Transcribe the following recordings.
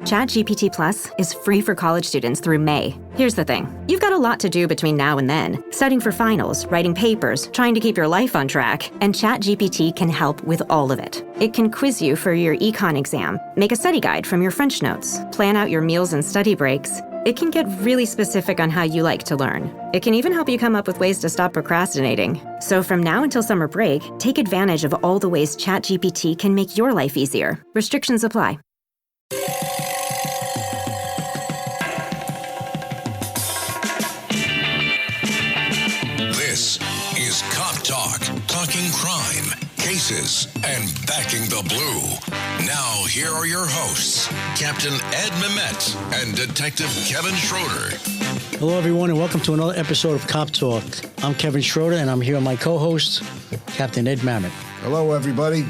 ChatGPT Plus is free for college students through May. Here's the thing. You've got a lot to do between now and then. Studying for finals, writing papers, trying to keep your life on track, and ChatGPT can help with all of it. It can quiz you for your econ exam, make a study guide from your French notes, plan out your meals and study breaks. It can get really specific on how you like to learn. It can even help you come up with ways to stop procrastinating. So from now until summer break, take advantage of all the ways ChatGPT can make your life easier. Restrictions apply. This is Cop Talk, talking crime, cases, and backing the blue. Now, here are your hosts, Captain Ed Mehmet and Detective Kevin Schroeder. Hello, everyone, and welcome to another episode of Cop Talk. I'm Kevin Schroeder, and I'm here with my co-host, Captain Ed Mehmet. Hello, everybody.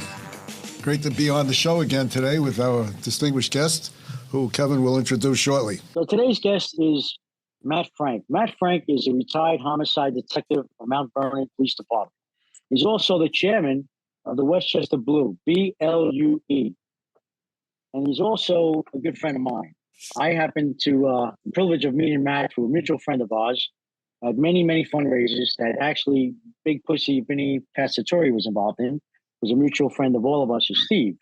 Great to be on the show again today with our distinguished guest, who Kevin will introduce shortly. So today's guest is Matt Frank. Matt Frank is a retired homicide detective from Mount Vernon Police Department. He's also the chairman of the Westchester Blue, BLUE. And he's also a good friend of mine. I happen to the privilege of meeting Matt through a mutual friend of ours at many fundraisers that actually Big Pussy Vinny Passatori was involved in. Was a mutual friend of all of us, is Steve.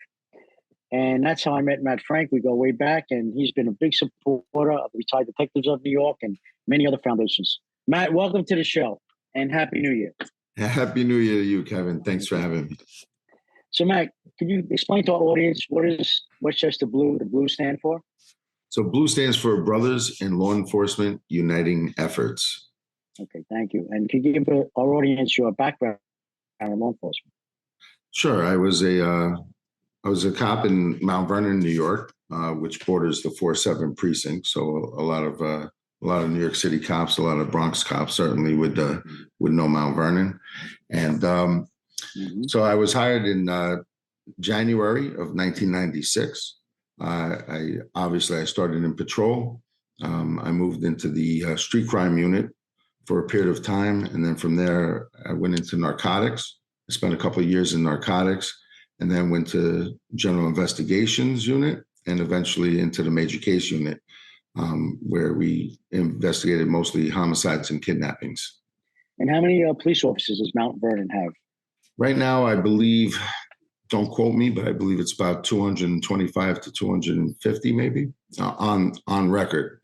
And that's how I met Matt Frank. We go way back, and he's been a big supporter of the Retired Detectives of New York and many other foundations. Matt, welcome to the show, and Happy New Year. Happy New Year to you, Kevin. Thanks for having me. So, Matt, can you explain to our audience what is Westchester Blue, the Blue stand for? So BLUE stands for Brothers in Law Enforcement Uniting Efforts. Okay, thank you. And can you give our audience your background in law enforcement? Sure. I was a cop in Mount Vernon, New York, which borders the 4-7 precinct. So a lot of New York City cops, a lot of Bronx cops certainly would know Mount Vernon. And so I was hired in January of 1996. I started in patrol. I moved into the street crime unit for a period of time. And then from there, I went into narcotics. I spent a couple of years in narcotics and then went to general investigations unit and eventually into the major case unit, where we investigated mostly homicides and kidnappings. And how many police officers does Mount Vernon have? Right now, I believe, don't quote me, but I believe it's about 225 to 250 maybe on record.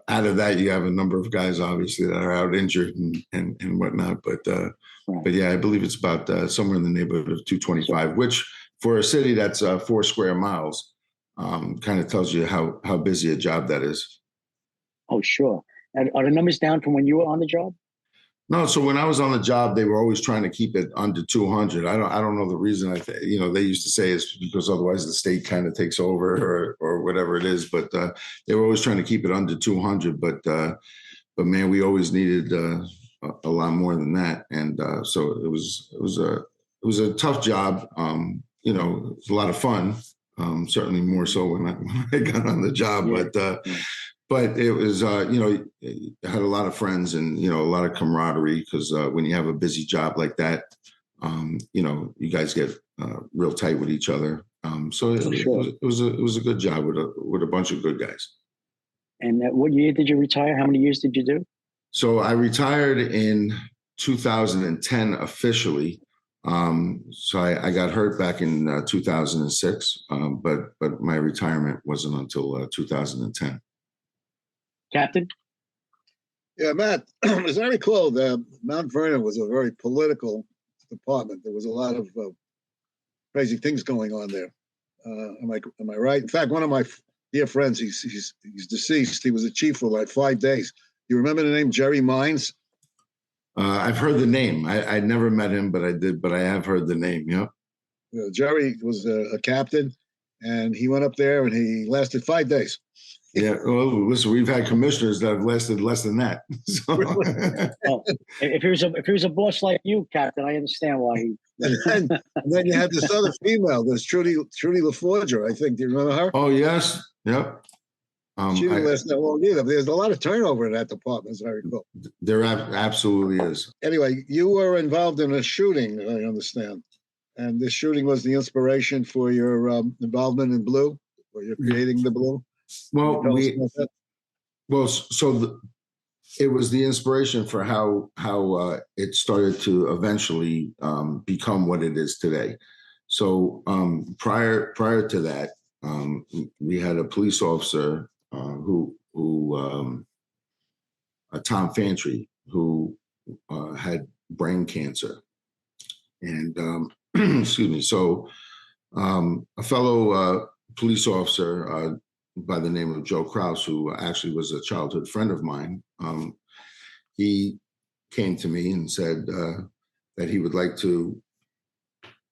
Out of that, you have a number of guys, obviously, that are out injured and whatnot. But yeah, I believe it's about somewhere in the neighborhood of 225, which for a city that's 4 square miles, kind of tells you how busy a job that is. Oh, sure. And are the numbers down from when you were on the job? No, so when I was on the job, they were always trying to keep it under 200. I don't know the reason. They used to say it's because otherwise the state kind of takes over or whatever it is. But they were always trying to keep it under 200. But man, we always needed a lot more than that. And so it was a tough job. It was a lot of fun. Certainly more so when I got on the job. Yeah. But it was, I had a lot of friends and, a lot of camaraderie because when you have a busy job like that, you guys get real tight with each other. So it was a good job with a bunch of good guys. And what year did you retire? How many years did you do? So I retired in 2010 officially. So I got hurt back in 2006, but my retirement wasn't until 2010. Captain? Yeah, Matt, as I recall, Mount Vernon was a very political department. There was a lot of crazy things going on there. Am I right? In fact, one of my dear friends, he's deceased. He was a chief for like 5 days. You remember the name Jerry Mines? I've heard the name. I never met him, but I have heard the name. Yeah. Jerry was a captain, and he went up there and he lasted 5 days. Yeah, well, listen, we've had commissioners that have lasted less than that. So. Well, if he was a boss like you, Captain, I understand why he. and then you had this other female, this Trudy LaForger, I think. Do you remember her? Oh yes, yep. She didn't last that long either. There's a lot of turnover in that department, as I recall. There absolutely is. Anyway, you were involved in a shooting, I understand, and this shooting was the inspiration for your involvement in Blue. or you're creating the blue? Well, Can you tell us about that? well, it was the inspiration for how it started to eventually become what it is today. So prior to that, we had a police officer Tom Fantry, who had brain cancer, and excuse me. So a fellow police officer by the name of Joe Kraus, who actually was a childhood friend of mine, he came to me and said that he would like to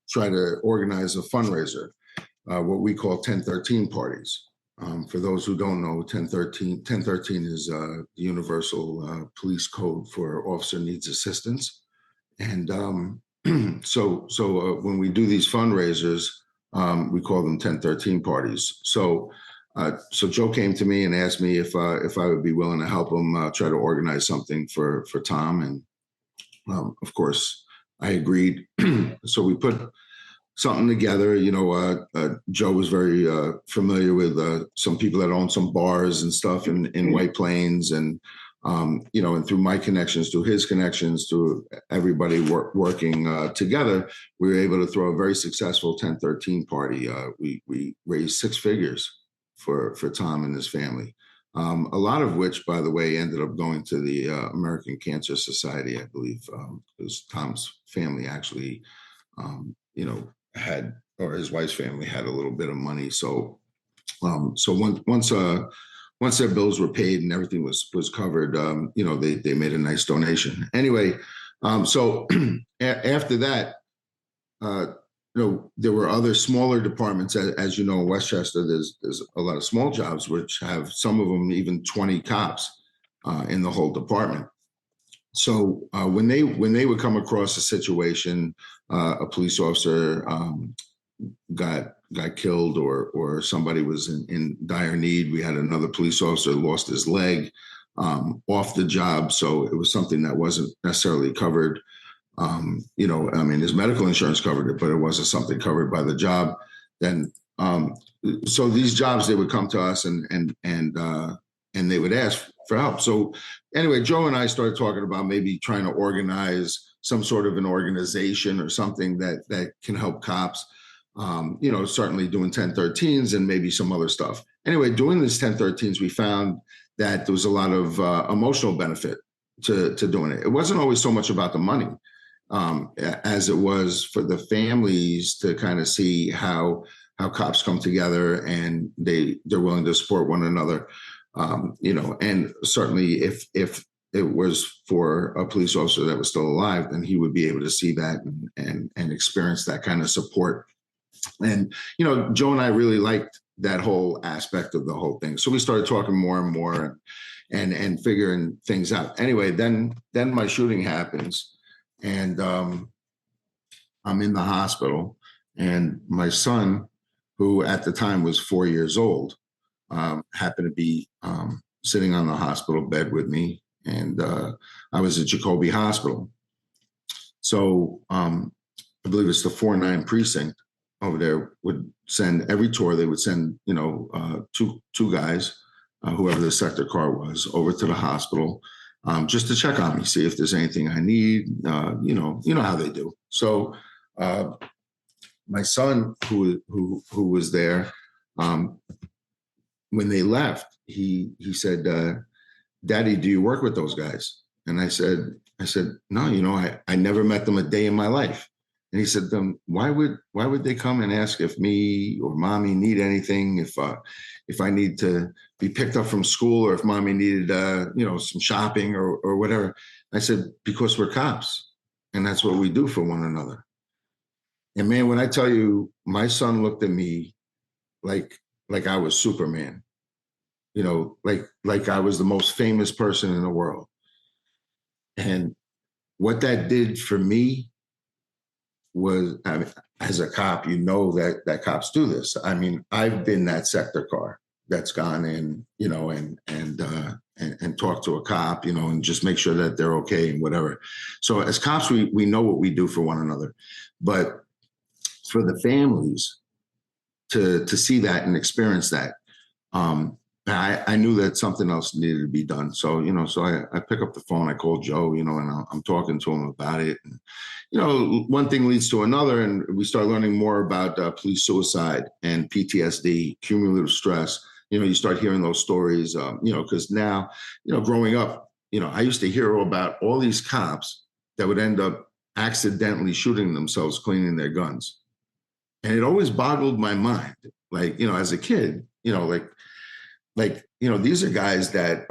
try to organize a fundraiser, what we call 1013 parties. For those who don't know, 1013 is the universal police code for officer needs assistance. And so when we do these fundraisers, we call them 1013 parties. So Joe came to me and asked me if I would be willing to help him try to organize something for Tom. And of course, I agreed. So we put something together. Joe was very familiar with some people that own some bars and stuff in White Plains, and and through my connections, through his connections, through everybody working together, we were able to throw a very successful 1013 party. We raised 6 figures for Tom and his family. A lot of which, by the way, ended up going to the American Cancer Society, I believe, because Tom's family actually, had, or his wife's family had a little bit of money. So once their bills were paid and everything was covered, they made a nice donation. Anyway, so after that, there were other smaller departments, as you know, in Westchester, there's a lot of small jobs, which have some of them even 20 cops in the whole department. So when they would come across a situation, a police officer got killed, or somebody was in dire need, we had another police officer lost his leg off the job, so it was something that wasn't necessarily covered. His medical insurance covered it, but it wasn't something covered by the job. Then, so these jobs, they would come to us and they would ask for help. So anyway, Joe and I started talking about maybe trying to organize some sort of an organization or something that can help cops. Certainly doing 1013s and maybe some other stuff. Anyway, doing these 1013s, we found that there was a lot of emotional benefit to doing it. It wasn't always so much about the money as it was for the families to kind of see how cops come together and they're willing to support one another. And certainly if it was for a police officer that was still alive, then he would be able to see that and experience that kind of support. And, Joe and I really liked that whole aspect of the whole thing. So we started talking more and more and figuring things out. Anyway, then my shooting happens, and I'm in the hospital, and my son, who at the time was 4 years old, happened to be sitting on the hospital bed with me. And I was at Jacoby Hospital. So I believe it's the 4-9 precinct over there would send every tour. They would send, two guys, whoever the sector car was, over to the hospital just to check on me, see if there's anything I need. You know how they do. So my son, who was there, when they left, he said, "Daddy, do you work with those guys?" And I said, no, I never met them a day in my life. And he said, then why would they come and ask if me or mommy need anything, if I need to be picked up from school, or if mommy needed, some shopping or whatever? I said, because we're cops, and that's what we do for one another. And man, when I tell you, my son looked at me like I was Superman, like I was the most famous person in the world. And what that did for me was, as a cop, that cops do this. I mean, I've been that sector car that's gone in, and talk to a cop, and just make sure that they're okay and whatever. So as cops, we know what we do for one another. But for the families to see that and experience that. I knew that something else needed to be done. So, I pick up the phone, I call Joe, and I'm talking to him about it. And, one thing leads to another, and we start learning more about police suicide and PTSD, cumulative stress. You start hearing those stories, because now, growing up, I used to hear about all these cops that would end up accidentally shooting themselves cleaning their guns. And it always boggled my mind. Like, as a kid, these are guys that,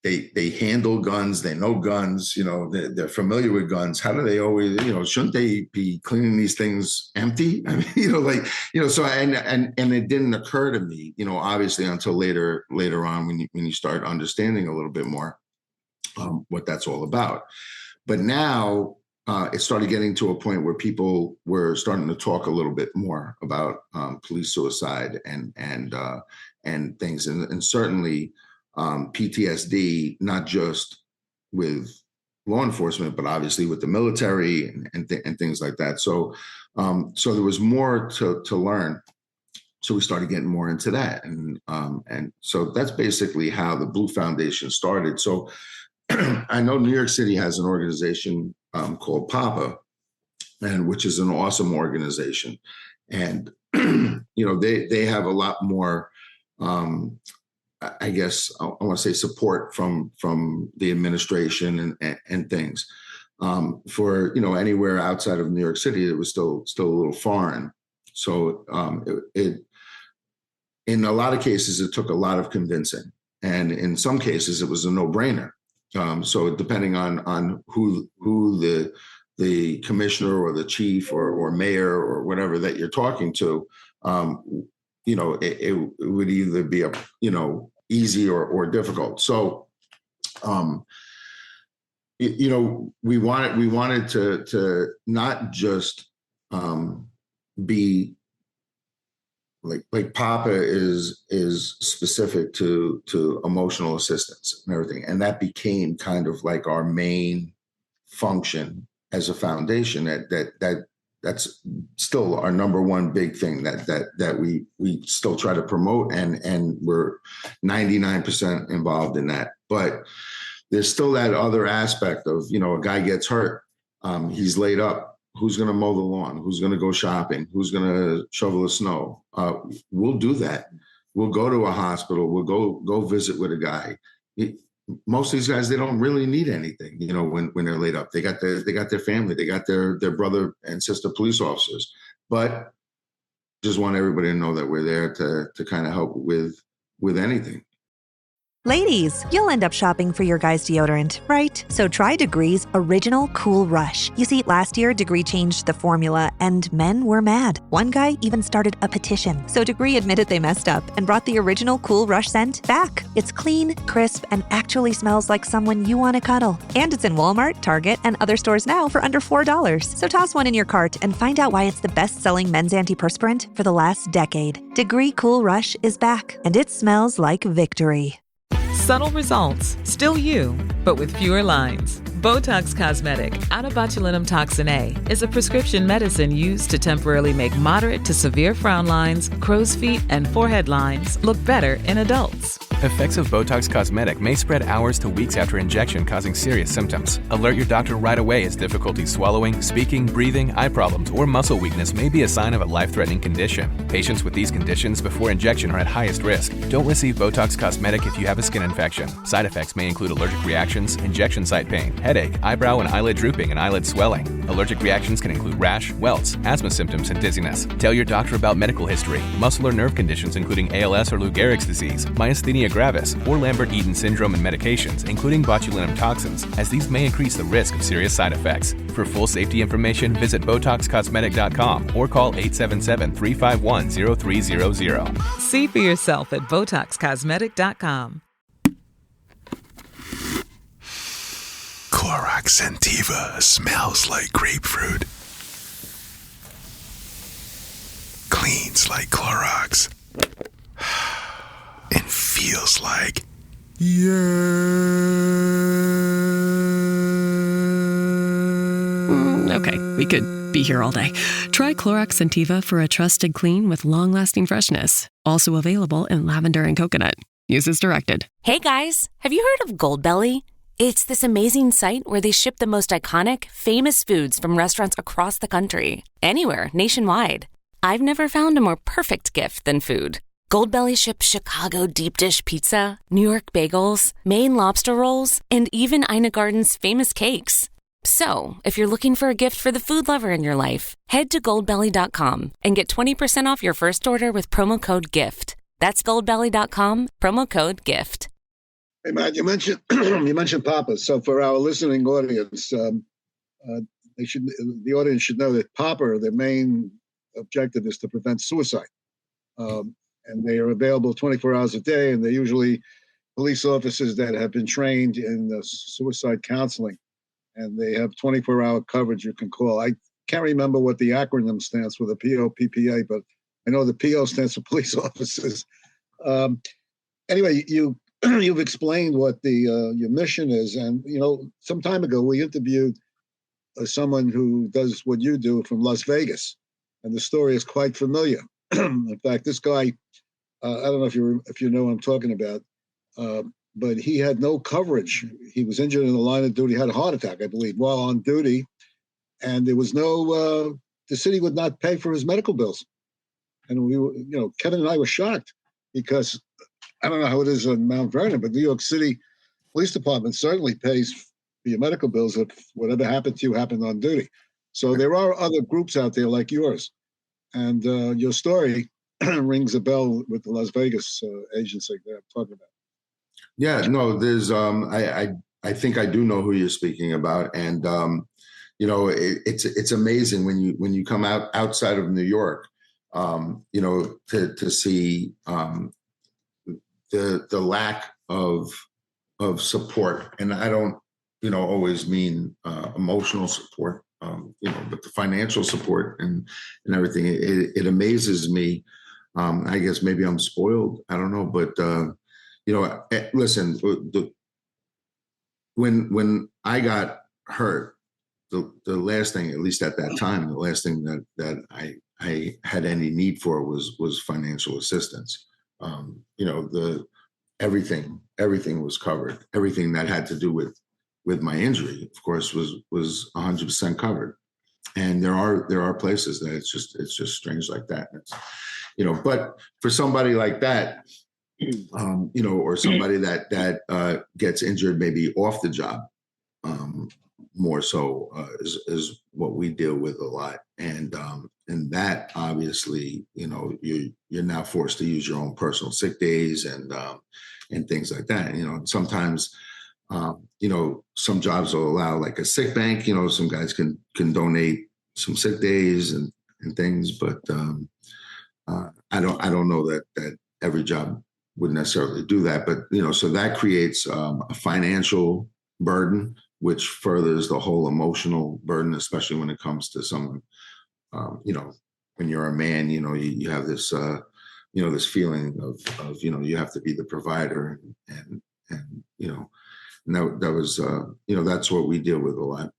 they handle guns, they know guns, they're familiar with guns. How do they always, shouldn't they be cleaning these things empty? I mean, so, and it didn't occur to me, obviously until later on when you start understanding a little bit more what that's all about. But now it started getting to a point where people were starting to talk a little bit more about police suicide and things, and certainly PTSD, not just with law enforcement, but obviously with the military and things like that. So there was more to learn. So we started getting more into that, and so that's basically how the Blue Foundation started. So I know New York City has an organization called PAPA, and which is an awesome organization, and they have a lot more. I guess I want to say support from the administration and things. For anywhere outside of New York City, it was still a little foreign. So it in a lot of cases it took a lot of convincing, and in some cases it was a no-brainer. So depending on who the commissioner or the chief or mayor or whatever that you're talking to, it would either be easy or difficult. So, we wanted to not just be like PAPA is specific to emotional assistance and everything, and that became kind of like our main function as a foundation. That's still our number one big thing that we still try to promote, and we're 99% involved in that. But there's still that other aspect of, a guy gets hurt, he's laid up. Who's going to mow the lawn? Who's going to go shopping? Who's going to shovel the snow? We'll do that. We'll go to a hospital. We'll go visit with a guy. Most of these guys, they don't really need anything, when they're laid up. They got their family, they got their brother and sister police officers. But just want everybody to know that we're there to kind of help with anything. Ladies, you'll end up shopping for your guy's deodorant, right? So try Degree's Original Cool Rush. You see, last year, Degree changed the formula, and men were mad. One guy even started a petition. So Degree admitted they messed up and brought the Original Cool Rush scent back. It's clean, crisp, and actually smells like someone you want to cuddle. And it's in Walmart, Target, and other stores now for under $4. So toss one in your cart and find out why it's the best-selling men's antiperspirant for the last decade. Degree Cool Rush is back, and it smells like victory. Subtle results, still you, but with fewer lines. Botox Cosmetic, out of botulinum toxin A, is a prescription medicine used to temporarily make moderate to severe frown lines, crow's feet, and forehead lines look better in adults. Effects of Botox Cosmetic may spread hours to weeks after injection, causing serious symptoms. Alert your doctor right away as difficulty swallowing, speaking, breathing, eye problems, or muscle weakness may be a sign of a life-threatening condition. Patients with these conditions before injection are at highest risk. Don't receive Botox Cosmetic if you have a skin infection. Side effects may include allergic reactions, injection site pain, headache, eyebrow and eyelid drooping, and eyelid swelling. Allergic reactions can include rash, welts, asthma symptoms, and dizziness. Tell your doctor about medical history, muscle or nerve conditions including ALS or Lou Gehrig's disease, myasthenia gravis, or Lambert-Eaton syndrome, and medications, including botulinum toxins, as these may increase the risk of serious side effects. For full safety information, visit BotoxCosmetic.com or call 877-351-0300. See for yourself at BotoxCosmetic.com. Clorox Scentiva smells like grapefruit. Cleans like Clorox. And feels like Okay, we could be here all day. Try Clorox Scentiva for a trusted clean with long-lasting freshness. Also available in lavender and coconut. Use as directed. Hey guys, have you heard of Goldbelly? It's this amazing site where they ship the most iconic, famous foods from restaurants across the country. Anywhere, nationwide. I've never found a more perfect gift than food. Goldbelly ships Chicago deep dish pizza, New York bagels, Maine lobster rolls, and even Ina Garden's famous cakes. So, if you're looking for a gift for the food lover in your life, head to goldbelly.com and get 20% off your first order with promo code GIFT. That's goldbelly.com, promo code GIFT. Hey, Matt, you mentioned you mentioned Papa. So for our listening audience, the audience should know that Papa, their main objective is to prevent suicide. And they are available 24 hours a day, and they're usually police officers that have been trained in suicide counseling, and they have 24-hour coverage you can call. I can't remember what the acronym stands for, the POPPA, but I know the PO stands for police officers. Anyway, you've explained what your mission is, and some time ago we interviewed someone who does what you do from Las Vegas, and the story is quite familiar. In fact, this guy, I don't know if you know what I'm talking about, but he had no coverage. He was injured in the line of duty, had a heart attack, I believe, while on duty, and there was no. The city would not pay for his medical bills, and we were, Kevin and I were shocked because I don't know how it is in Mount Vernon, but New York City Police Department certainly pays for your medical bills if whatever happened to you happened on duty. So there are other groups out there like yours. And your story rings a bell with the Las Vegas agency that I'm talking about. Yeah, no, there's I think I do know who you're speaking about, and it's amazing when you come outside of New York, to see the lack of support, and I don't always mean emotional support. But the financial support and everything, it amazes me. I guess maybe I'm spoiled. I don't know, but listen, when I got hurt, the last thing, at least at that time, the last thing that I had any need for was financial assistance. Everything was covered. Everything that had to do with my injury, of course, was 100% covered. And there are places that it's just strange like that. It's, but for somebody like that, or somebody that gets injured maybe off the job, more so is what we deal with a lot. And that obviously, you're now forced to use your own personal sick days and things like that. Sometimes. Some jobs will allow like a sick bank, some guys can donate some sick days and things, but I don't know that every job would necessarily do that, but so that creates a financial burden, which furthers the whole emotional burden, especially when it comes to someone, when you're a man, you have this, this feeling of, you have to be the provider and and that was, that's what we deal with a lot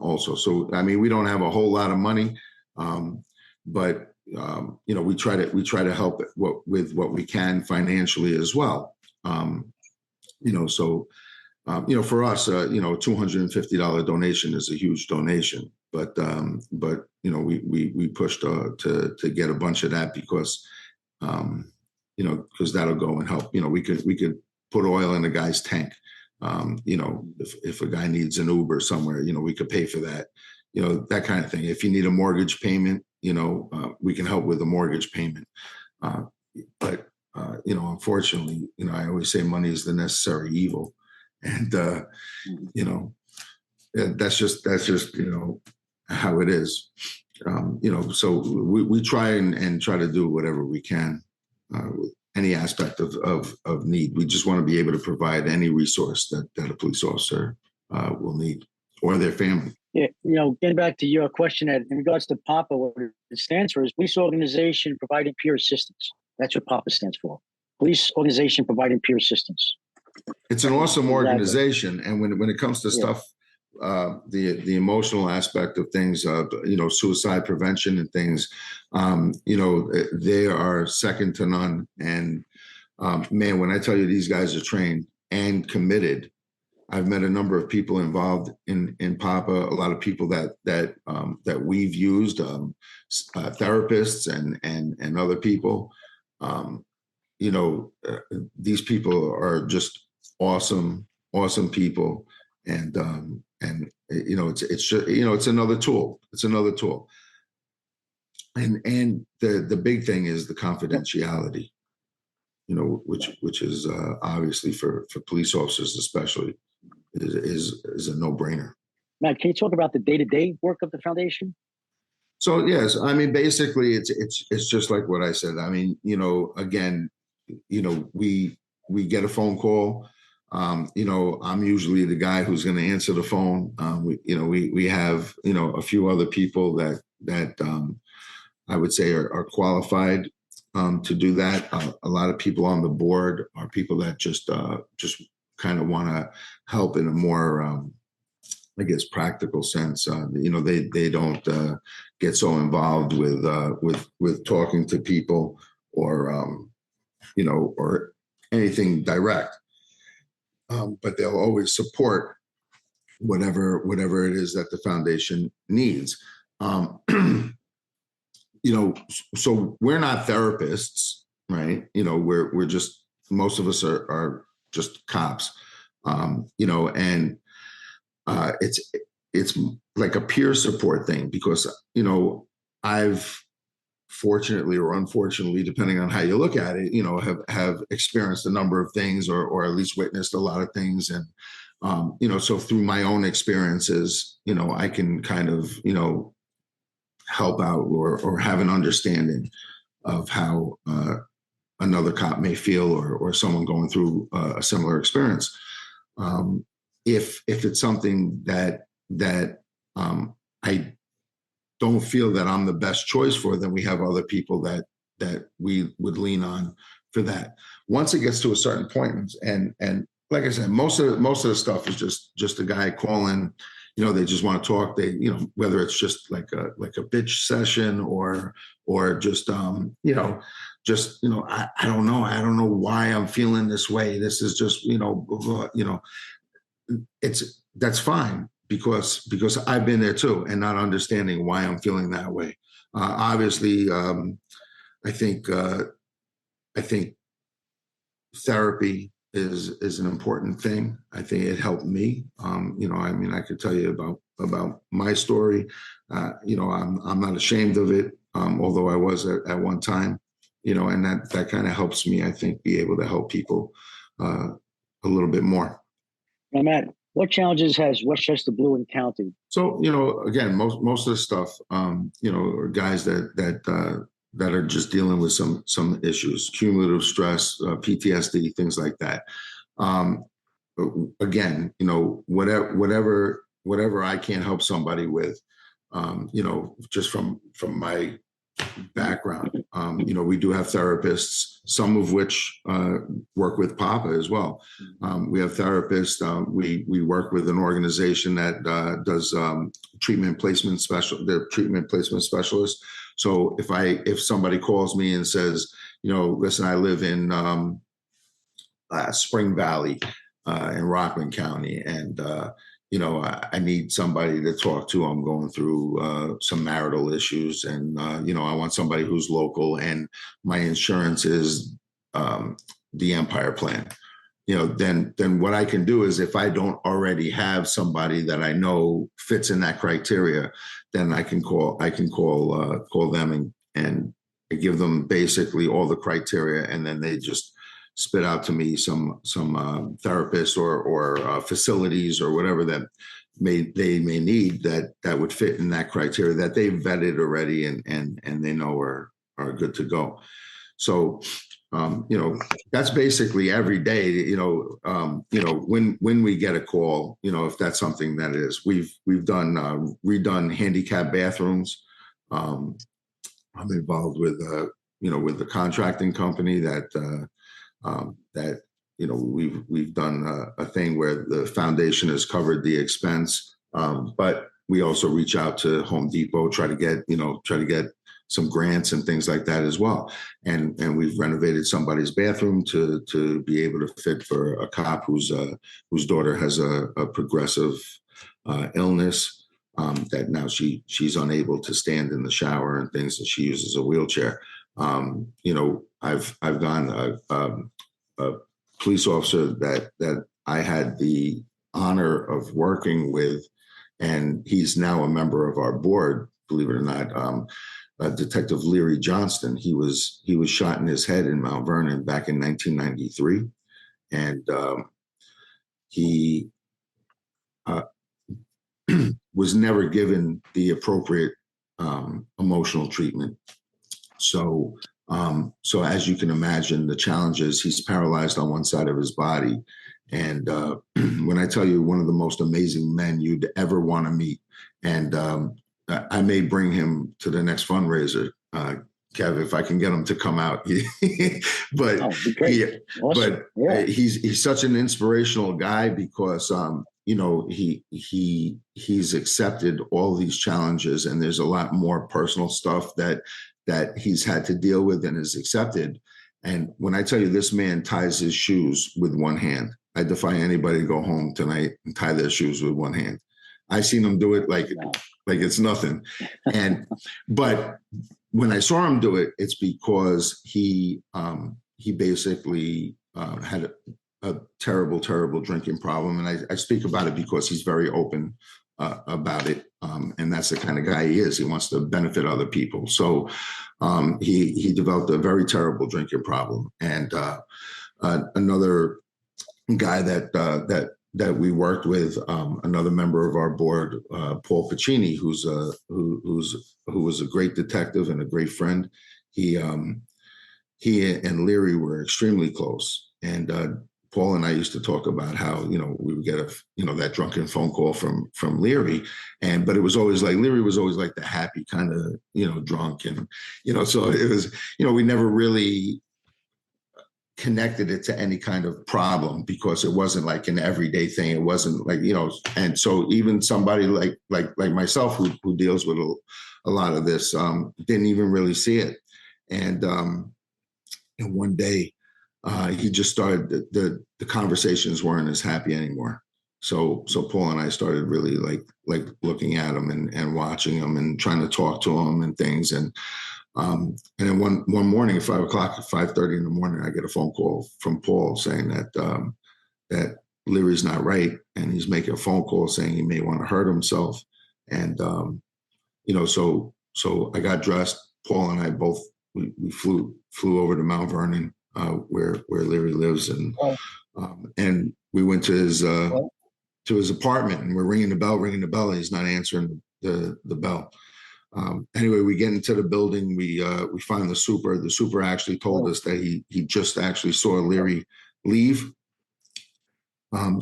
also. So, I mean, we don't have a whole lot of money, but, we try to help with what we can financially as well. So, for us, $250 donation is a huge donation, but we pushed to get a bunch of that because that'll go and help. We could put oil in a guy's tank. If a guy needs an Uber somewhere, we could pay for that, that kind of thing. If you need a mortgage payment, we can help with a mortgage payment. But unfortunately, I always say money is the necessary evil. And, that's just, how it is. So we try and try to do whatever we can, with any aspect of need. We just want to be able to provide any resource that a police officer will need, or their family. Yeah, getting back to your question, Ed, in regards to PAPA, what it stands for is Police Organization Providing Peer Assistance. That's what PAPA stands for. Police Organization Providing Peer Assistance. It's an awesome organization, and when it comes to stuff the emotional aspect of things, suicide prevention and things, they are second to none. And man, when I tell you these guys are trained and committed, I've met a number of people involved in PAPA, a lot of people that we've used, therapists and other people. These people are just awesome people, and it's just, it's another tool. It's another tool. And the big thing is the confidentiality, which is obviously for police officers especially is a no-brainer. Matt, can you talk about the day-to-day work of the foundation? So yes, I mean, basically it's just like what I said. I mean, again, we get a phone call. I'm usually the guy who's going to answer the phone. We have, a few other people that I would say are qualified to do that. A lot of people on the board are people that just kind of want to help in a more, practical sense. They don't get so involved with talking to people or anything direct. But they'll always support whatever it is that the foundation needs. So we're not therapists, right? We're just, most of us are just cops, and it's like a peer support thing because, I've fortunately or unfortunately, depending on how you look at it, have experienced a number of things or at least witnessed a lot of things. And, so through my own experiences, I can kind of, help out or have an understanding of how another cop may feel or someone going through a similar experience. If it's something that I don't feel that I'm the best choice for, then we have other people that we would lean on for that. Once it gets to a certain point, and like I said, most of the stuff is just a guy calling. They just want to talk. They, whether it's just like a bitch session or just I don't know. I don't know why I'm feeling this way. This is just that's fine because I've been there too, and not understanding why I'm feeling that way. Obviously, I think therapy is an important thing. I think it helped me. I could tell you about my story. I'm not ashamed of it, although I was at one time. And that kind of helps me, I think, be able to help people a little bit more. Now, Matt, what challenges has Westchester Blue encountered? So, again, most of the stuff, are guys that are just dealing with some issues, cumulative stress, PTSD, things like that. Again, whatever I can help somebody with, just from my background. We do have therapists, some of which work with PAPA as well. We have therapists. We work with an organization that does treatment placement specialists. So if somebody calls me and says, listen, I live in Spring Valley in Rockland County, and I need somebody to talk to. I'm going through some marital issues, and I want somebody who's local, and my insurance is the Empire Plan. Then what I can do is, if I don't already have somebody that I know fits in that criteria, then I can call them and give them basically all the criteria, and then they just spit out to me some therapists or facilities or whatever that they may need that would fit in that criteria that they've vetted already and they know are good to go. So that's basically every day. When we get a call, if that's something that it is, we've done redone handicap bathrooms. I'm involved with with the contracting company that we've done a thing where the foundation has covered the expense But we also reach out to Home Depot, try to get some grants and things like that as well. And we've renovated somebody's bathroom to be able to fit for a cop whose daughter has a progressive illness, that now she's unable to stand in the shower and things, and she uses a wheelchair. I've gone a police officer that I had the honor of working with, and he's now a member of our board, believe it or not. Detective Leary Johnston. He was shot in his head in Mount Vernon back in 1993, and he was never given the appropriate emotional treatment. So as you can imagine, the challenges, he's paralyzed on one side of his body. And when I tell you, one of the most amazing men you'd ever want to meet, and I may bring him to the next fundraiser, Kev, if I can get him to come out. But he's such an inspirational guy because he's accepted all these challenges, and there's a lot more personal stuff that he's had to deal with and is accepted. And when I tell you, this man ties his shoes with one hand, I defy anybody to go home tonight and tie their shoes with one hand. I've seen him do it like it's nothing. But when I saw him do it, it's because he basically had a terrible, terrible drinking problem. And I speak about it because he's very open about it. And that's the kind of guy he is. He wants to benefit other people. So he developed a very terrible drinking problem. And another guy that we worked with, another member of our board, Paul Pacini, who was a great detective and a great friend. He and Leary were extremely close. And Paul and I used to talk about how, we would get that drunken phone call from Leary. But it was always like, Leary was always like the happy kind of, drunk. And, so it was, we never really connected it to any kind of problem because it wasn't like an everyday thing. It wasn't like, and so even somebody like myself who deals with a lot of this didn't even really see it. And one day he just started, the conversations weren't as happy anymore. So Paul and I started really like looking at him and watching him and trying to talk to him and things. And then one morning at 5 o'clock, at 5:30 in the morning, I get a phone call from Paul saying that Leary's not right, and he's making a phone call saying he may want to hurt himself. And so I got dressed. Paul and I both we flew over to Mount Vernon, where Leary lives, and we went to his apartment, and we're ringing the bell. And he's not answering the bell. Anyway, we get into the building. We find the super. The super actually told us that he just actually saw Leary leave.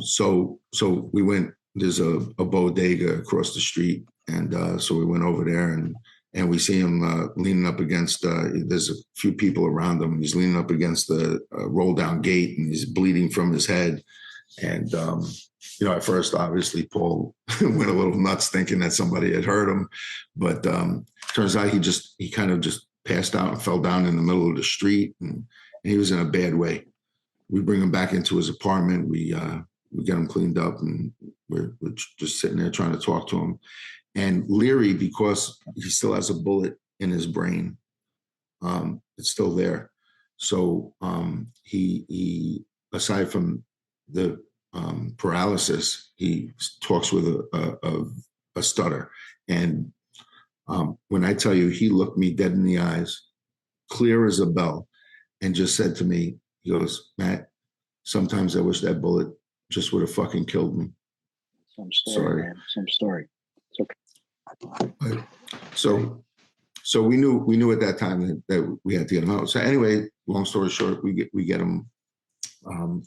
So we went. There's a bodega across the street, and so we went over there, and we see him leaning up against. There's a few people around him. He's leaning up against the roll down gate, and he's bleeding from his head. And at first, obviously, Paul went a little nuts thinking that somebody had hurt him. But turns out he kind of just passed out and fell down in the middle of the street. And he was in a bad way. We bring him back into his apartment. We get him cleaned up, and we're just sitting there trying to talk to him. And Leary, because he still has a bullet in his brain, it's still there. So he aside from the paralysis, he talks with a stutter. And when I tell you, he looked me dead in the eyes, clear as a bell, and just said to me, he goes, "Matt, sometimes I wish that bullet just would have fucking killed me." Some story, man. Some story. It's okay. So we knew at that time that we had to get him out. So anyway, long story short, we get him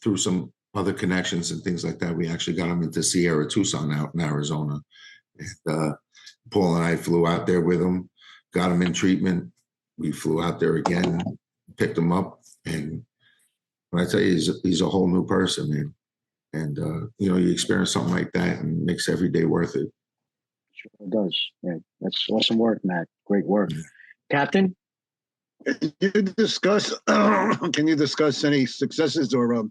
through some other connections and things like that. We actually got him into Sierra Tucson out in Arizona. And Paul and I flew out there with him, got him in treatment. We flew out there again, picked him up. And when I tell you, he's a whole new person, man. And, you experience something like that and it makes every day worth it. Sure does. Yeah, that's awesome work, Matt. Great work. Captain? Can you discuss any successes or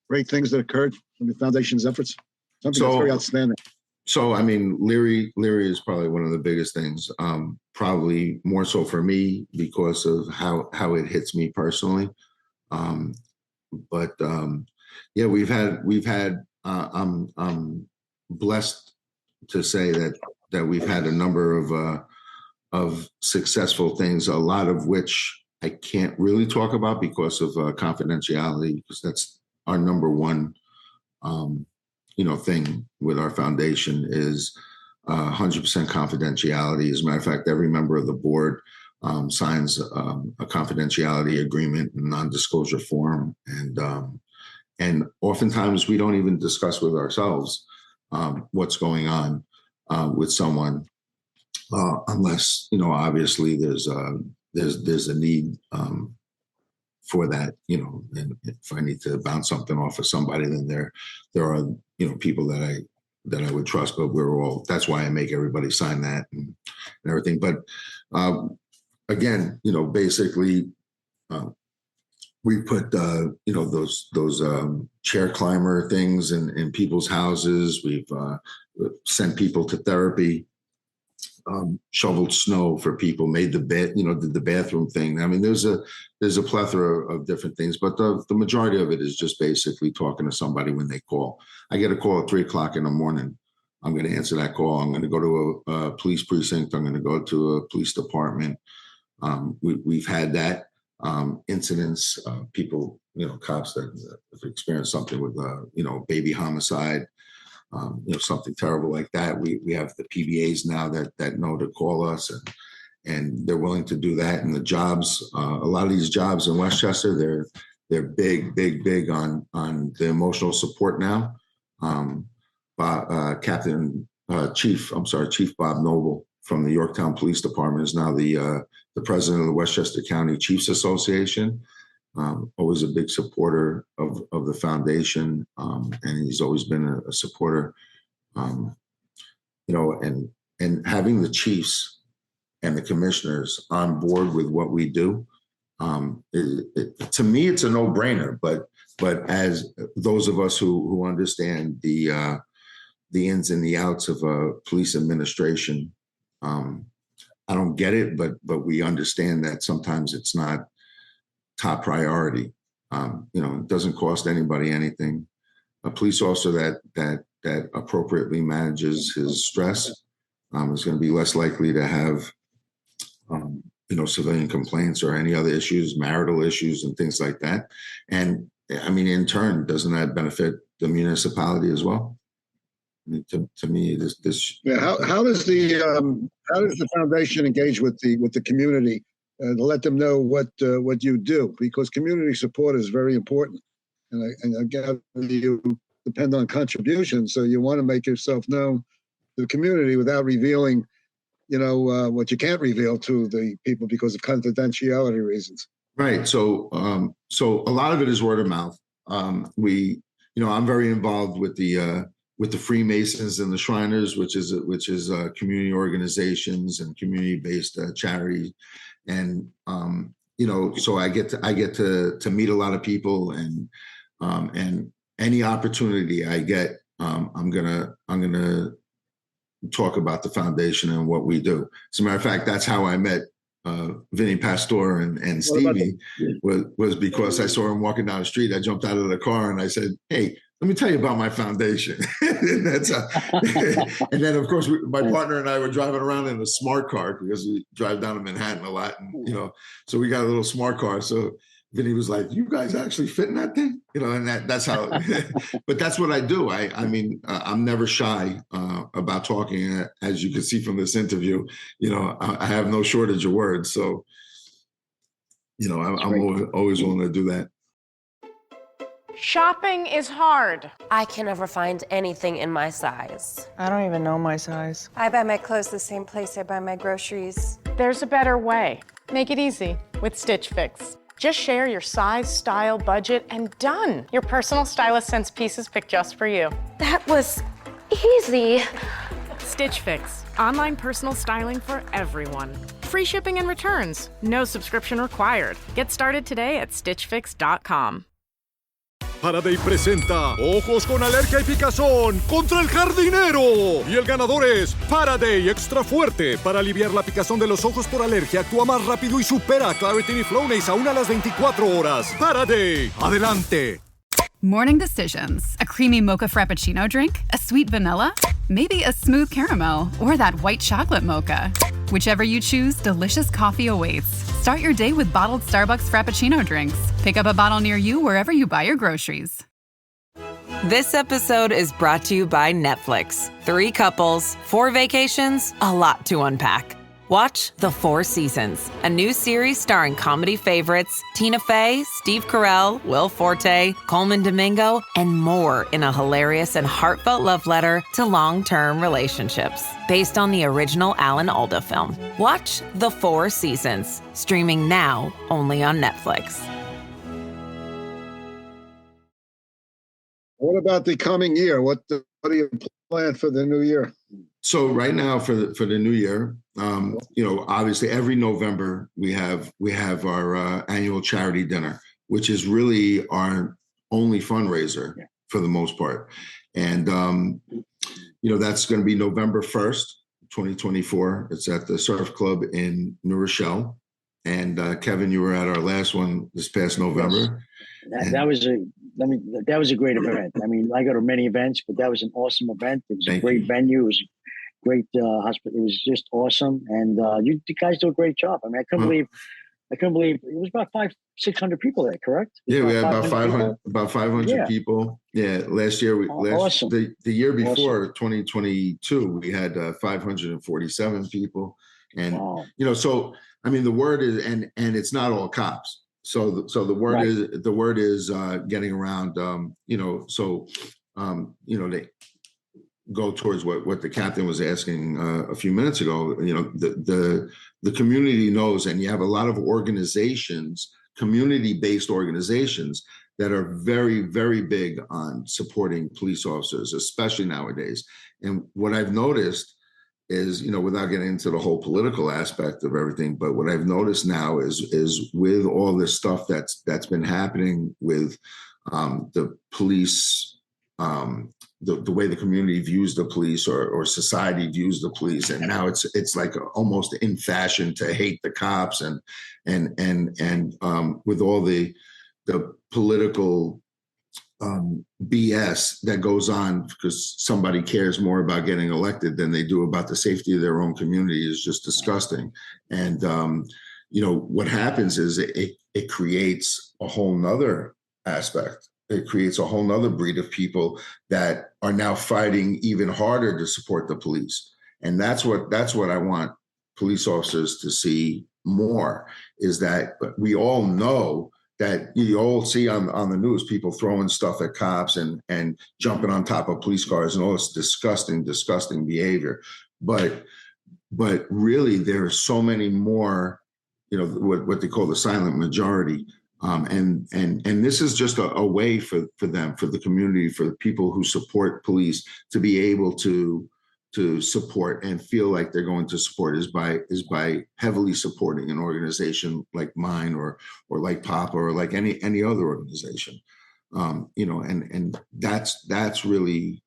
great things that occurred from the foundation's efforts? Something that's very outstanding. So, I mean, Leary is probably one of the biggest things, probably more so for me because of how it hits me personally. Yeah, we've had, I'm blessed to say that we've had a number of successful things, a lot of which I can't really talk about because of confidentiality, because that's our number one, thing with our foundation is 100% confidentiality. As a matter of fact, every member of the board signs a confidentiality agreement and non-disclosure form, and oftentimes we don't even discuss with ourselves what's going on with someone, unless obviously there's a need for that, and if I need to bounce something off of somebody, then there are people that I would trust, but that's why I make everybody sign that and everything. But again, basically we put those chair climber things in people's houses. We've sent people to therapy, shoveled snow for people, made did the bathroom thing. I mean, there's a plethora of different things, but the majority of it is just basically talking to somebody when they call. I get a call at 3:00 in the morning. I'm going to answer that call. I'm going to go to a police precinct. I'm going to go to a police department. We've had that incidents, people, cops that have experienced something with, baby homicide, something terrible like that. We have the PVAs now that know to call us, and they're willing to do that. And the jobs, a lot of these jobs in Westchester, they're big on the emotional support now. Chief Bob Noble from the Yorktown Police Department is now the president of the Westchester County Chiefs Association. Always a big supporter of the foundation, and he's always been a supporter. And having the chiefs and the commissioners on board with what we do, to me, it's a no-brainer. But as those of us who understand the ins and the outs of a police administration, I don't get it, but we understand that sometimes it's not top priority. It doesn't cost anybody anything. A police officer that appropriately manages his stress is going to be less likely to have civilian complaints or any other issues, marital issues and things like that. And I mean, in turn, doesn't that benefit the municipality as well? I mean, to me, this. Yeah. How does the foundation engage with the community to let them know what you do? Because community support is very important, and again, you depend on contributions, so you want to make yourself known to the community without revealing, what you can't reveal to the people because of confidentiality reasons. Right. So a lot of it is word of mouth. I'm very involved with the Freemasons and the Shriners, which is community organizations and community-based charities, and so I get to meet a lot of people, and any opportunity I get, I'm gonna talk about the foundation and what we do. As a matter of fact, that's how I met Vinny Pastor and Stevie was because I saw him walking down the street. I jumped out of the car and I said, "Hey, let me tell you about my foundation." And and then of course my partner and I were driving around in a smart car because we drive down to Manhattan a lot, and so we got a little smart car. So Vinny was like, "You guys actually fit in that thing?" And that's how. But that's what I do. I mean, I'm never shy about talking. As you can see from this interview, I have no shortage of words. So, I'm always willing to do that. Shopping is hard. I can never find anything in my size. I don't even know my size. I buy my clothes the same place I buy my groceries. There's a better way. Make it easy with Stitch Fix. Just share your size, style, budget, and done. Your personal stylist sends pieces picked just for you. That was easy. Stitch Fix, online personal styling for everyone. Free shipping and returns. No subscription required. Get started today at stitchfix.com. Faraday presenta Ojos con Alergia y Picazón contra el jardinero. Y el ganador es Faraday Extra Fuerte. Para aliviar la picazón de los ojos por alergia, actúa más rápido y supera a Claritin y Flonase aún a las 24 horas. Faraday, adelante. Morning decisions. A creamy mocha frappuccino drink? A sweet vanilla? Maybe a smooth caramel? Or that white chocolate mocha? Whichever you choose, delicious coffee awaits. Start your day with bottled Starbucks Frappuccino drinks. Pick up a bottle near you wherever you buy your groceries. This episode is brought to you by Netflix. 3 couples, 4 vacations, a lot to unpack. Watch The 4 Seasons, a new series starring comedy favorites Tina Fey, Steve Carell, Will Forte, Coleman Domingo, and more in a hilarious and heartfelt love letter to long-term relationships. Based on the original Alan Alda film. Watch The 4 Seasons, streaming now only on Netflix. What about the coming year? What do you plan for the new year? So right now for the new year, obviously every November we have our annual charity dinner, which is really our only fundraiser for the most part. And, that's going to be November 1st, 2024. It's at the Surf Club in New Rochelle. And Kevin, you were at our last one this past November. That was a great event. I mean, I go to many events, but that was an awesome event. It was a great venue. It was a great hospital. It was just awesome. And you guys do a great job. I mean, I couldn't believe it was about 500-600 people there, correct? Yeah, we had about 500 people. Yeah, last year, awesome. the year before, 2022, we had 547 people. And, so, I mean, the word is, and it's not all cops. So the word is getting around, they go towards what the captain was asking a few minutes ago. The community knows, and you have a lot of organizations, community-based organizations that are very, very big on supporting police officers, especially nowadays. And what I've noticed is, without getting into the whole political aspect of everything, but what I've noticed now is with all this stuff that's been happening with the police, the way the community views the police or society views the police, and now it's like almost in fashion to hate the cops and with all the political BS that goes on because somebody cares more about getting elected than they do about the safety of their own community is just disgusting. And, what happens is it creates a whole nother aspect. It creates a whole nother breed of people that are now fighting even harder to support the police. And that's what I want police officers to see more, is that we all know that you all see on the news, people throwing stuff at cops and jumping on top of police cars and all this disgusting behavior. But really, there are so many more, what they call the silent majority. And this is just a way for them, for the community, for the people who support police to be able to support and feel like they're going to support is by heavily supporting an organization like mine or like PAPA or like any other organization. And that's really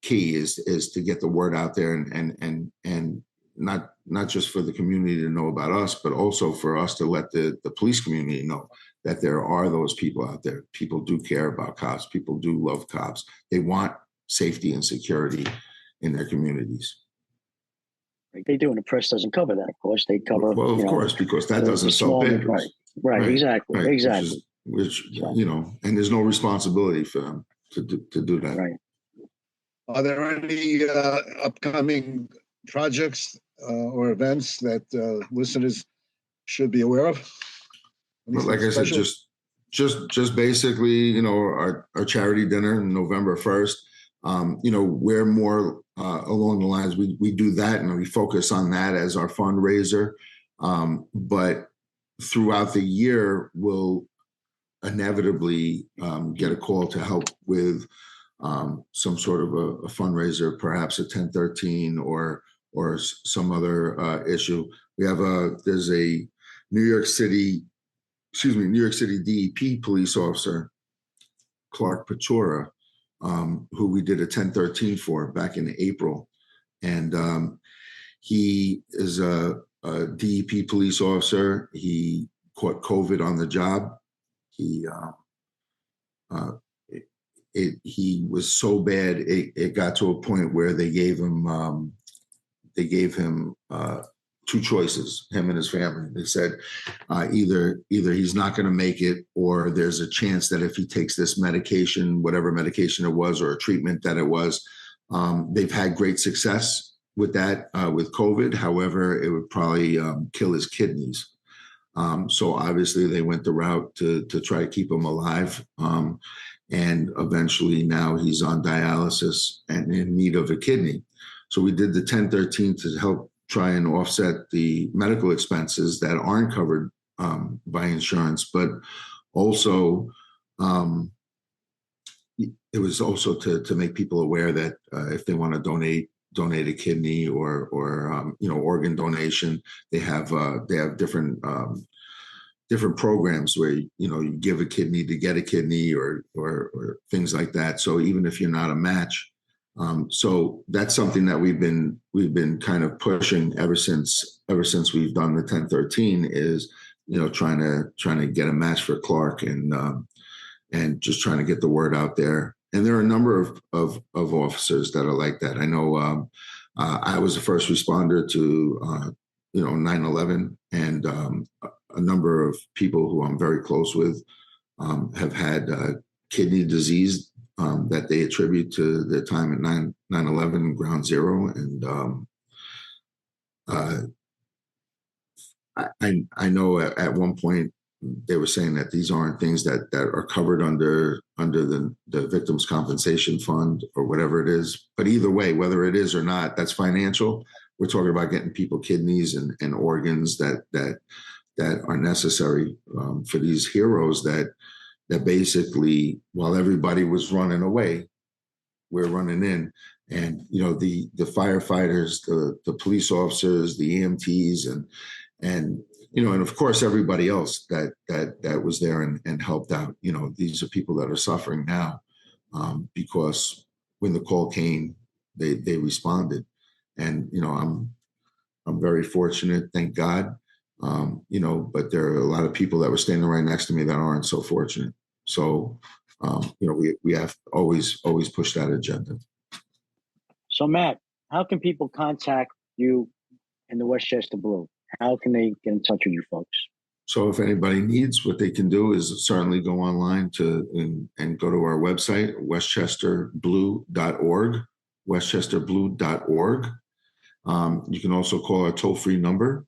key is to get the word out there and not just for the community to know about us, but also for us to let the police community know that there are those people out there. People do care about cops. People do love cops. They want safety and security in their communities. They do, and the press doesn't cover that, of course. They cover, well, of course, because that doesn't sell papers. Right, exactly. Which and there's no responsibility for them to do that. Right. Are there any upcoming projects or events that listeners should be aware of? But like I said, just basically, our charity dinner on November 1st. We're more along the lines, we do that and we focus on that as our fundraiser. But throughout the year, we'll inevitably get a call to help with some sort of a fundraiser, perhaps a 1013 or some other issue. We have there's a New York City DEP police officer, Clark Patura, who we did a 1013 for back in April. And he is a DEP police officer. He caught COVID on the job. He was so bad, it got to a point where they gave him two choices, him and his family. They said either he's not going to make it, or there's a chance that if he takes this medication, whatever medication it was, or a treatment that it was, they've had great success with that with COVID. However, it would probably kill his kidneys. So obviously they went the route to try to keep him alive. And eventually now he's on dialysis and in need of a kidney. So we did the 1013 to help try and offset the medical expenses that aren't covered by insurance, but also it was also to make people aware that if they want to donate a kidney or organ donation, they have different programs where you give a kidney to get a kidney or things like that. So even if you're not a match. So that's something that we've been kind of pushing ever since we've done the 1013 is, trying to get a match for Clark and just trying to get the word out there. And there are a number of officers that are like that. I know I was a first responder to 9/11, and a number of people who I'm very close with have had kidney disease that they attribute to their time at 9/11 Ground Zero. And I know at one point they were saying that these aren't things that are covered under the Victims Compensation Fund or whatever it is. But either way, whether it is or not, that's financial. We're talking about getting people kidneys and organs that are necessary for these heroes that basically, while everybody was running away, we're running in. And the firefighters, the police officers, the EMTs, and of course everybody else that was there and helped out. These are people that are suffering now because when the call came, they responded. And I'm very fortunate, thank God. But there are a lot of people that were standing right next to me that aren't so fortunate. So, we have always push that agenda. So, Matt, how can people contact you in the Westchester Blue? How can they get in touch with you folks? So if anybody needs, what they can do is certainly go online and go to our website, westchesterblue.org, westchesterblue.org. You can also call our toll-free number,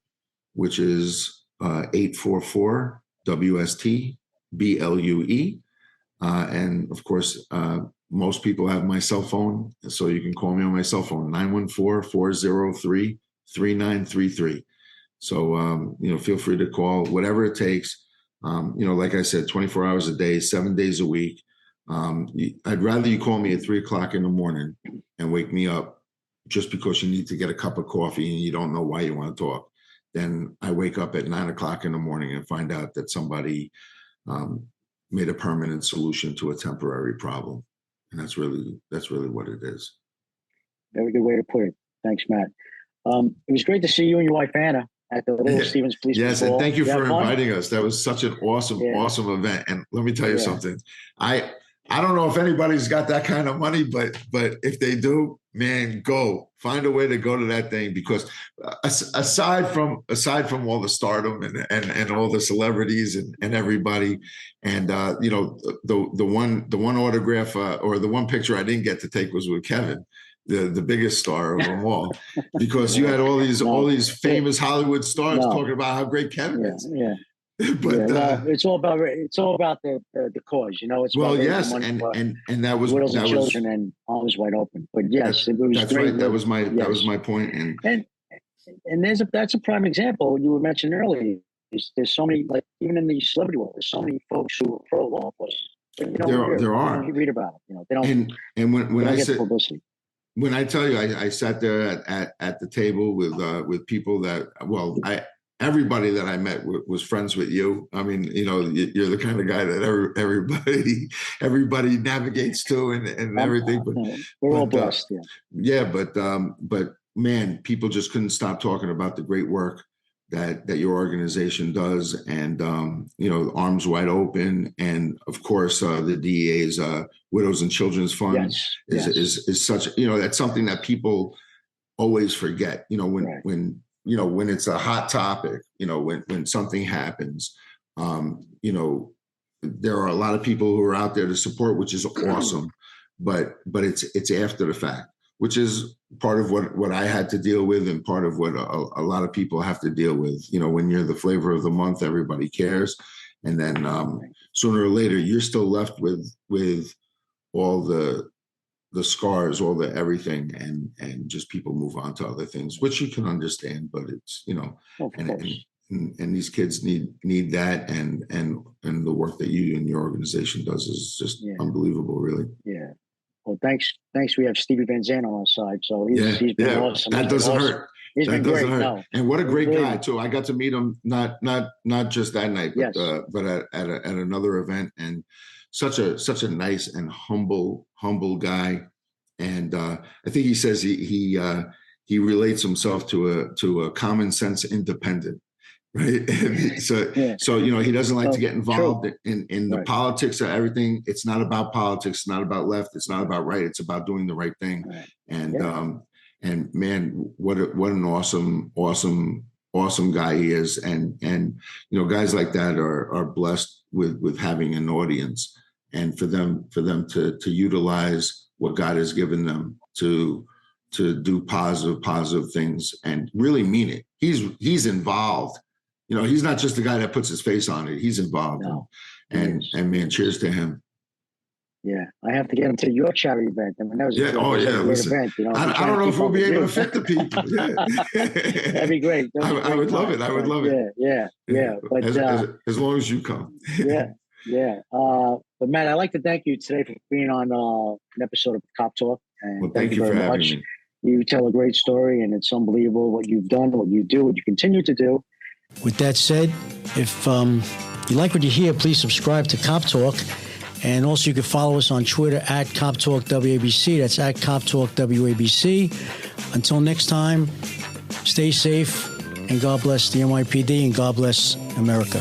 which is 844-WST-BLUE. And of course, most people have my cell phone, so you can call me on my cell phone, 914-403-3933. So, feel free to call, whatever it takes. Like I said, 24 hours a day, 7 days a week. I'd rather you call me at 3:00 in the morning and wake me up just because you need to get a cup of coffee and you don't know why you want to talk. Then I wake up at 9:00 in the morning and find out that somebody made a permanent solution to a temporary problem. And that's really what it is. Very good way to put it. Thanks, Matt. It was great to see you and your wife, Anna, at the Little Stevens Police Yes, Patrol. and thank you for inviting us. That was such an awesome event. And let me tell you something. I don't know if anybody's got that kind of money, but if they do, man, go find a way to go to that thing, because aside from all the stardom and all the celebrities and everybody, and the one autograph or the one picture I didn't get to take was with Kevin, the biggest star of them all, because you had all these famous Hollywood stars talking about how great Kevin is. Yeah. But it's all about the cause, It's about yes, money and that was widows and children and arms wide open. But yes, it was that's great. right. That was my point. And that's a prime example you were mentioning earlier. There's so many, like even in the celebrity world, there's so many folks who are pro law enforcement. But you don't there are. You read about it. They don't. And when I said publicity. When I tell you, I sat there at the table with people that, everybody that I met was friends with you. I mean, you're the kind of guy that everybody navigates to and everything. But we're all blessed. Yeah, but man, people just couldn't stop talking about the great work that your organization does, and Arms Wide Open, and of course the DEA's Widows and Children's Fund is such, that's something that people always forget. When it's a hot topic, when something happens, there are a lot of people who are out there to support, which is awesome, but it's after the fact, which is part of what I had to deal with, and part of what a lot of people have to deal with. When you're the flavor of the month, everybody cares. And then sooner or later, you're still left with all the scars, all the everything, and just people move on to other things, which you can understand, but it's, and these kids need that. And the work that you and your organization does is just unbelievable, really. Yeah. Well, thanks. We have Stevie Van Zandt on our side, so he's been awesome. That doesn't hurt. He's been great. No. And what a great guy too. I got to meet him not just that night, but at another event, and such a nice and humble guy. And I think he says he relates himself to a common sense independent. Right. So he doesn't like to get involved in the politics of everything. It's not about politics. It's not about left. It's not about right. It's about doing the right thing. Right. And man, what an awesome guy he is. And guys like that are blessed with having an audience, and for them to utilize what God has given them to do positive things and really mean it. He's involved. He's not just the guy that puts his face on it. He's involved. No. And man, cheers to him. Yeah, I have to get him to your charity event. I mean, that was a great event. I don't know if we'll be able to fit the people. Yeah. That'd be great. I would love it. I would love it. Yeah. But as long as you come. Yeah. But Matt, I'd like to thank you today for being on an episode of Cop Talk. And thank you very much. Me. You tell a great story, and it's unbelievable what you've done, what you do, what you continue to do. With that said, if you like what you hear, please subscribe to Cop Talk. And also you can follow us on Twitter at Cop Talk WABC. That's at Cop Talk WABC. Until next time, stay safe, and God bless the NYPD, and God bless America.